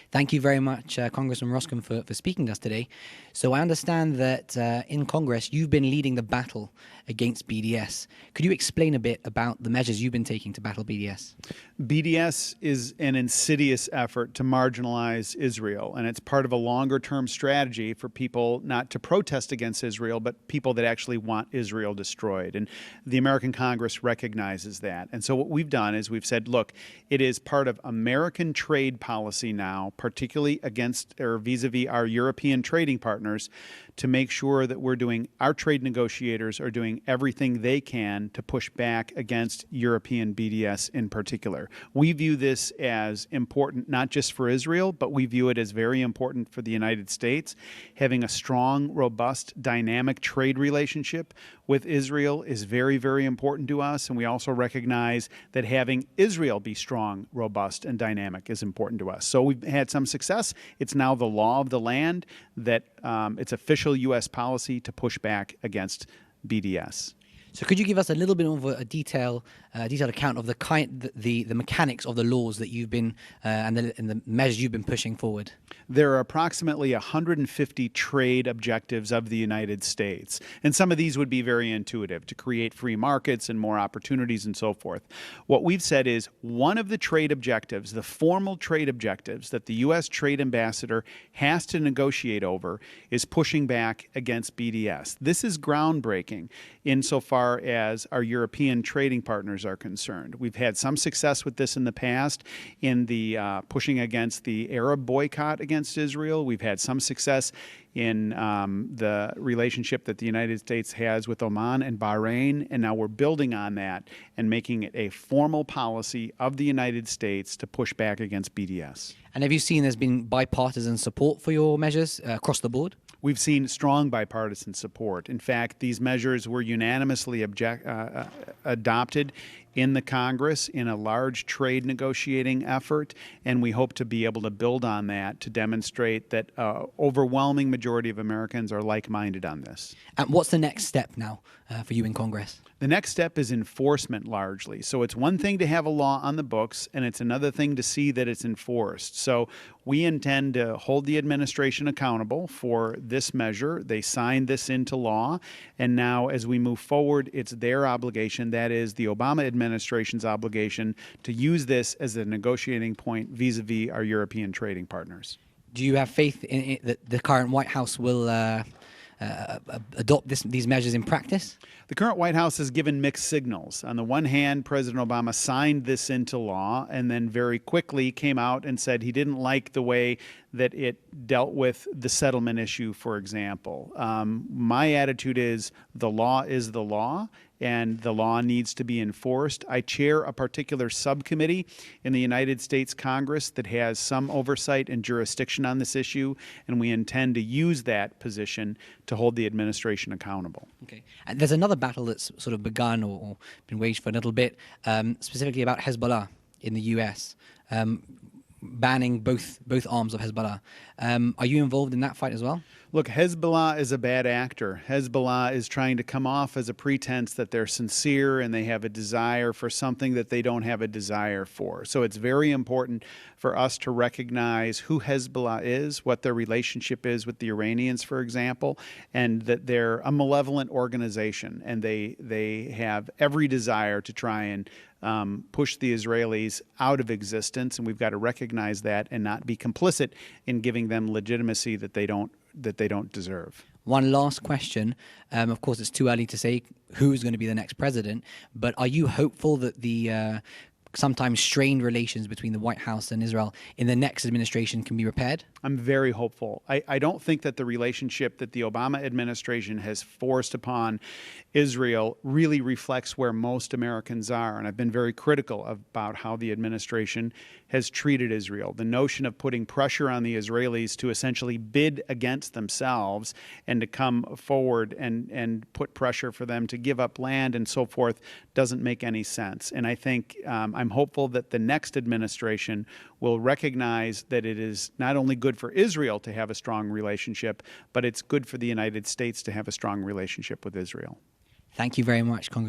Thank you very much, Congressman Roskam, for speaking to us today. So I understand that in Congress, you've been leading the battle against BDS. Could you explain a bit about the measures you've been taking to battle BDS? BDS is an insidious effort to marginalize Israel, and it's part of a longer-term strategy for people not to protest against Israel, but people that actually want Israel destroyed. And the American Congress recognizes that. And so what we've done is we've said, look, it is part of American trade policy now, particularly against or vis-a-vis our European trading partners, to make sure that our trade negotiators are doing everything they can to push back against European BDS in particular. We view this as important not just for Israel, but we view it as very important for the United States. Having a strong, robust, dynamic trade relationship with Israel is very, very important to us, and we also recognize that having Israel be strong, robust, and dynamic is important to us. So we've had some success. It's now the law of the land that it's official U.S. policy to push back against BDS. So could you give us a little bit of a detailed account of the mechanics of the laws that you've been and the measures you've been pushing forward? There are approximately 150 trade objectives of the United States, and some of these would be very intuitive, to create free markets and more opportunities and so forth. What we've said is one of the trade objectives, the formal trade objectives that the U.S. Trade Ambassador has to negotiate over, is pushing back against BDS. This is groundbreaking insofar as our European trading partners are concerned. We've had some success with this in the past in the pushing against the Arab boycott against Israel. We've had some success in the relationship that the United States has with Oman and Bahrain, and now we're building on that and making it a formal policy of the United States to push back against BDS. And have you seen there's been bipartisan support for your measures across the board? We've seen strong bipartisan support. In fact, these measures were unanimously adopted in the Congress in a large trade negotiating effort, and we hope to be able to build on that to demonstrate that overwhelming majority of Americans are like-minded on this. And what's the next step now for you in Congress? The next step is enforcement largely. So it's one thing to have a law on the books, and it's another thing to see that it's enforced. So we intend to hold the administration accountable for this measure. They signed this into law, and now as we move forward, it's their obligation, that is the Obama administration's obligation, to use this as a negotiating point vis-a-vis our European trading partners. Do you have faith in that the current White House will adopt these measures in practice? The current White House has given mixed signals. On the one hand, President Obama signed this into law and then very quickly came out and said he didn't like the way that it dealt with the settlement issue, for example. My attitude is the law, and the law needs to be enforced. I chair a particular subcommittee in the United States Congress that has some oversight and jurisdiction on this issue, and we intend to use that position to hold the administration accountable. Okay. And there's another battle that's sort of begun or been waged for a little bit, specifically about Hezbollah in the U.S., banning both arms of Hezbollah. Are you involved in that fight as well? Look, Hezbollah is a bad actor. Hezbollah is trying to come off as a pretense that they're sincere and they have a desire for something that they don't have a desire for. So it's very important for us to recognize who Hezbollah is, what their relationship is with the Iranians, for example, and that they're a malevolent organization, and they have every desire to try and push the Israelis out of existence, and we've got to recognize that and not be complicit in giving them legitimacy that they don't deserve. One last question. Of course, it's too early to say who's going to be the next president, but are you hopeful that the sometimes strained relations between the White House and Israel in the next administration can be repaired? I'm very hopeful. I don't think that the relationship that the Obama administration has forced upon Israel really reflects where most Americans are. And I've been very critical about how the administration has treated Israel. The notion of putting pressure on the Israelis to essentially bid against themselves and to come forward and put pressure for them to give up land and so forth doesn't make any sense. And I think I'm hopeful that the next administration will recognize that it is not only good for Israel to have a strong relationship, but it's good for the United States to have a strong relationship with Israel. Thank you very much, Congressman.